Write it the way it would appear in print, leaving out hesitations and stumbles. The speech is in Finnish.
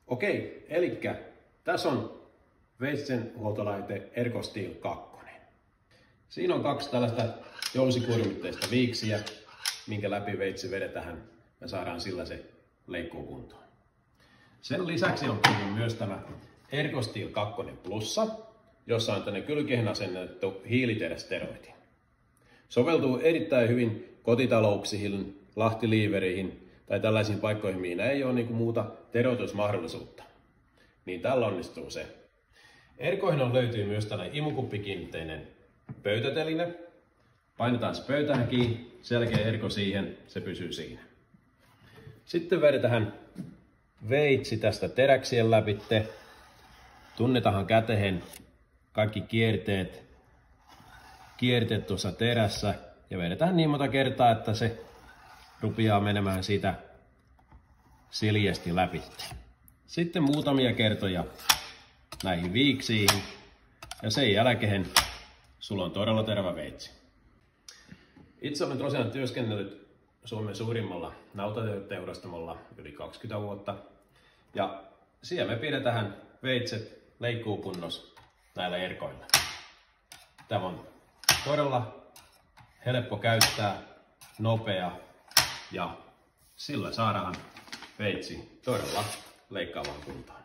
Okei, elikkä tässä on veitsenhuoltolaite Ergosteel 2. Siinä on 2 tällaista jousikuormitteista viiksiä, minkä läpi veitsi vedetään ja saadaan sillä se leikkuukuntoon. Sen lisäksi on myös tämä Ergosteel 2 Plussa, jossa on tänne kylkeen asennettu hiiliterästeroidi. Soveltuu erittäin hyvin kotitalouksiin, lahtiliivereihin tai tällaisiin paikkoihin, mihin ei ole muuta teroitusmahdollisuutta. Niin tällä onnistuu se. Ergoihin löytyy myös tällainen imukuppikiinnitteinen pöytäteline. Painetaan se pöytään kiinni, selkeä erko siihen, se pysyy siinä. Sitten vedetään veitsi tästä teräksien läpitte. Tunnetaan käteen kaikki kierteet tuossa terässä ja vedetään niin monta kertaa, että se rupeaa menemään siitä siljesti läpi. Sitten muutamia kertoja näihin viiksiin ja sen jälkeen sulla on todella terävä veitsi. Itse olen tosiaan työskennellyt Suomen suurimmalla nautateurastamolla yli 20 vuotta ja siellä me pidetään veitset leikkuukunnossa näillä erkoilla. Tämä on todella helppo käyttää, nopea ja sillä saadaan veitsi todella leikkaavaan kuntoon.